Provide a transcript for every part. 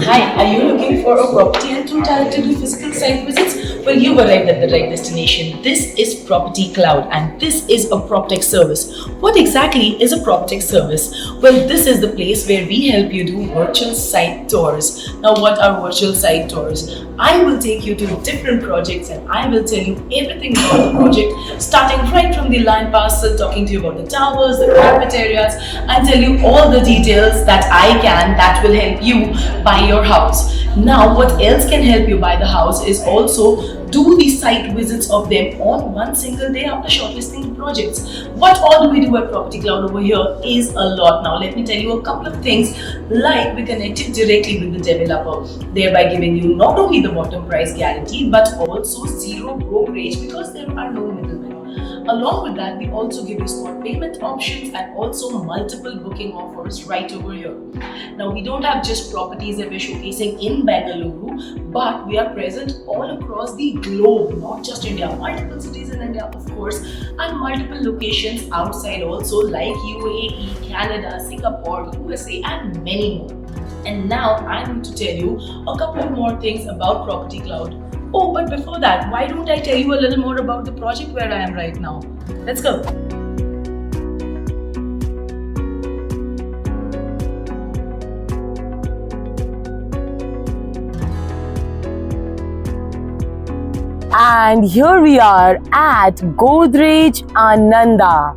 Hi, are you looking for a property and too tired to do physical site visits? Well, you've arrived at the right destination. This is Property Cloud and this is a PropTech service. What exactly is a PropTech service? Well, this is the place where we help you do virtual site tours. Now, what are virtual site tours? I will take you to different projects and I will tell you everything about the project, starting right from the land parcel, talking to you about the towers, the carpet areas, and tell you all the details that I can that will help you buy your house. Now, what else can help you buy the house is also do the site visits of them on one single day after shortlisting the projects. What all do we do at Property Cloud over here is a lot. Now, let me tell you a couple of things, like we connect you directly with the developer, thereby giving you not only the bottom price guarantee but also zero brokerage because there are no middlemen. Along with that, we also give you spot payment options and also multiple booking offers right over here. Now, we don't have just properties that we're showcasing in Bengaluru, but we are present all across the globe, not just India, multiple cities in India, of course, and multiple locations outside also, like UAE, Canada, Singapore, USA, and many more. And now I need to tell you a couple of more things about Property Cloud. Oh, but before that, why don't I tell you a little more about the project where I am right now? Let's go. And here we are at Godrej Ananda.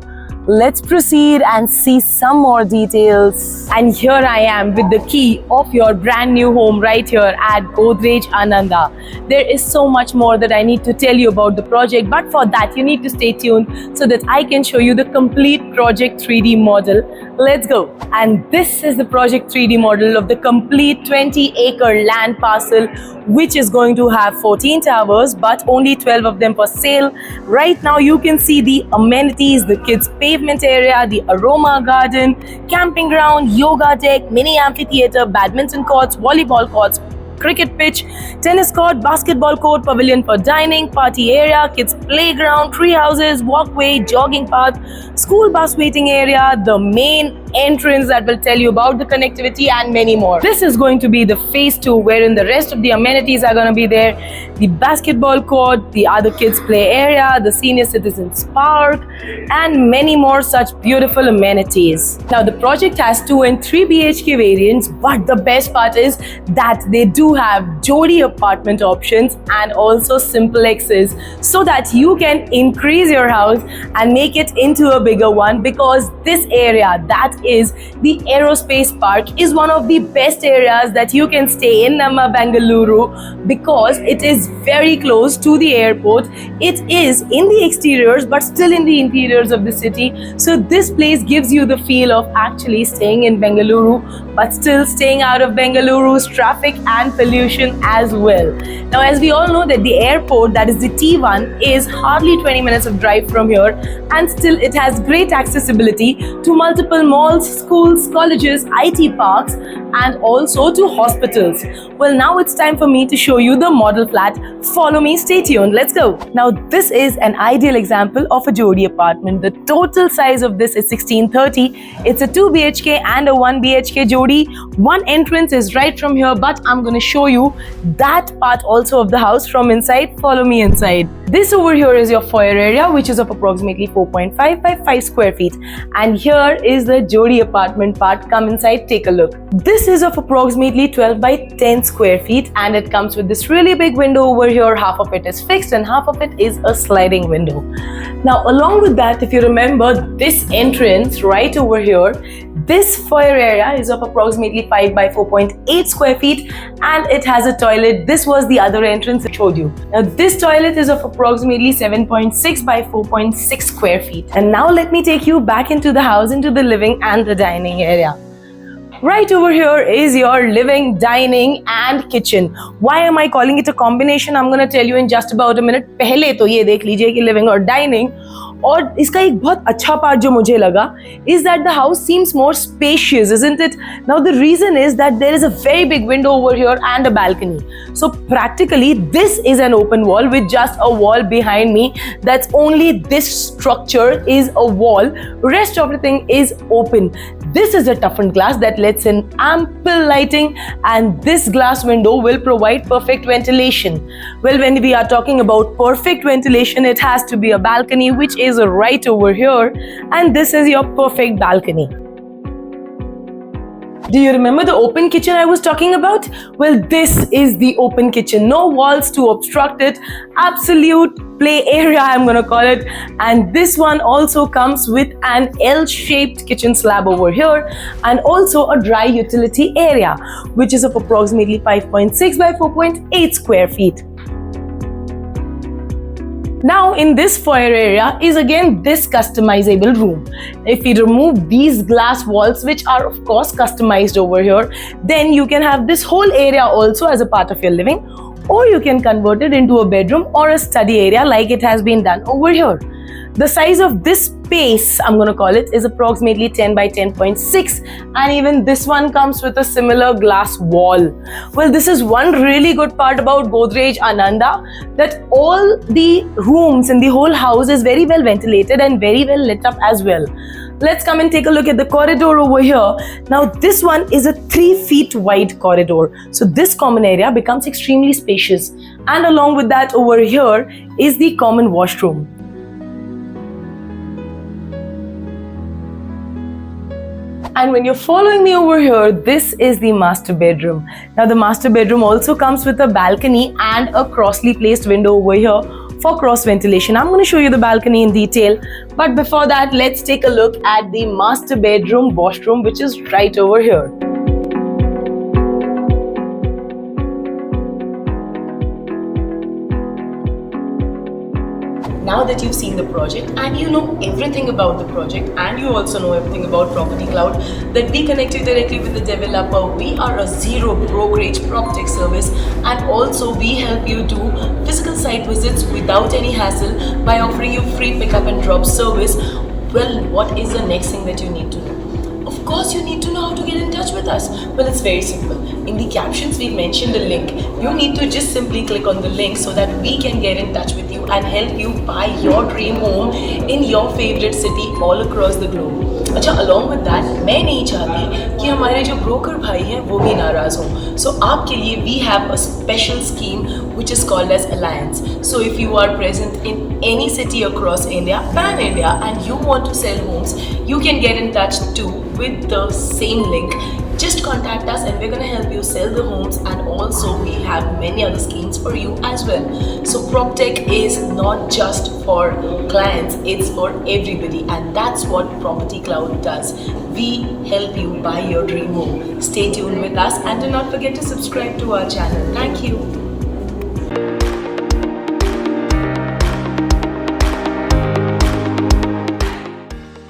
Let's proceed and see some more details. And here I am with the key of your brand new home right here at Godrej Ananda. There is so much more that I need to tell you about the project, but for that you need to stay tuned so that I can show you the complete project 3D model. Let's go. And this is the project 3D model of the complete 20-acre land parcel, which is going to have 14 towers, but only 12 of them for sale. Right now you can see the amenities, the kids' pavement area, the aroma garden, camping ground, yoga deck, mini amphitheater, badminton courts, volleyball courts, cricket pitch, tennis court, basketball court, pavilion for dining, party area, kids playground, tree houses, walkway, jogging path, school bus waiting area, the main entrance that will tell you about the connectivity and many more. This is going to be the phase 2, wherein the rest of the amenities are going to be there. The basketball court, the other kids play area, the senior citizens park, and many more such beautiful amenities. Now, the project has 2 and 3 BHK variants, but the best part is that they do have Jodi apartment options and also simplexes, so that you can increase your house and make it into a bigger one, because this area, that is the Aerospace Park, is one of the best areas that you can stay in Namma Bengaluru, because it is very close to the airport. It is in the exteriors but still in the interiors of the city, so this place gives you the feel of actually staying in Bengaluru but still staying out of Bengaluru's traffic and pollution as well. Now, as we all know that the airport, that is the T1, is hardly 20 minutes of drive from here, and still it has great accessibility to multiple malls, schools, colleges, IT parks, and also to hospitals. Well, now it's time for me to show you the model flat. Follow me, stay tuned, let's go. Now, this is an ideal example of a Jodi apartment. The total size of this is 1630. It's a 2 BHK and a 1 BHK Jodi. One entrance is right from here, but I'm going to show you that part also of the house from inside. Follow me inside. This over here is your foyer area, which is of approximately 4.5 by 5 square feet. And here is the Jodi apartment part. Come inside, take a look. This is of approximately 12 by 10 square feet, and it comes with this really big window over here. Half of it is fixed and half of it is a sliding window. Now, along with that, if you remember this entrance right over here, this foyer area is of approximately 5 by 4.8 square feet, and it has a toilet. This was the other entrance I showed you. Now, this toilet is of approximately 7.6 by 4.6 square feet. And now let me take you back into the house, into the living and the dining area. Right over here is your living, dining and kitchen. Why am I calling it a combination? I'm going to tell you in just about a minute. पहले तो ये देख लीजिए कि living और dining और इसका एक बहुत अच्छा पार्ट जो मुझे लगा is that the house seems more spacious, isn't it? Now the reason is that there is a very big window over here and a balcony. So practically this is an open wall with just a wall behind me. That's only this structure is a wall. Rest of everything is open. This is a toughened glass that lets in ample lighting, and this glass window will provide perfect ventilation. Well, when we are talking about perfect ventilation, it has to be a balcony, which is right over here, and this is your perfect balcony. Do you remember the open kitchen I was talking about? Well, this is the open kitchen. No walls to obstruct it. Absolute play area, I'm gonna call it. And this one also comes with an L-shaped kitchen slab over here, and also a dry utility area, which is of approximately 5.6 by 4.8 square feet. Now in this foyer area is again this customizable room. If we remove these glass walls, which are of course customized over here, then you can have this whole area also as a part of your living, or you can convert it into a bedroom or a study area like it has been done over here. The size of this space, I'm going to call it, is approximately 10 by 10.6, and even this one comes with a similar glass wall. Well, this is one really good part about Godrej Ananda, that all the rooms in the whole house is very well ventilated and very well lit up as well. Let's come and take a look at the corridor over here. Now this one is a 3 feet wide corridor. So this common area becomes extremely spacious. And along with that over here is the common washroom. And when you're following me over here, this is the master bedroom. Now the master bedroom also comes with a balcony and a crossly placed window over here for cross ventilation. I'm going to show you the balcony in detail, but before that, let's take a look at the master bedroom washroom, which is right over here. Now that you've seen the project and you know everything about the project, and you also know everything about Property Cloud, that we connect you directly with the developer. We are a zero brokerage PropTech service, and also we help you do physical site visits without any hassle by offering you free pickup and drop service. Well, what is the next thing that you need to know? Of course, you need to know how to get in touch with us. Well, it's very simple. In the captions, we mentioned a link. You need to just simply click on the link so that we can get in touch with you and help you buy your dream home in your favorite city all across the globe. अच्छा, along with that, मैं नहीं चाहती कि हमारे जो broker भाई हैं वो भी नाराज हों. So आपके लिए we have a special scheme which is called as Alliance. So if you are present in any city across India, pan India, and you want to sell homes, you can get in touch too with the same link. Just contact us and we're going to help you sell the homes, and also we have many other schemes for you as well. So PropTech is not just for clients, it's for everybody, and that's what Property Cloud does. We help you buy your dream home. Stay tuned with us and do not forget to subscribe to our channel. Thank you.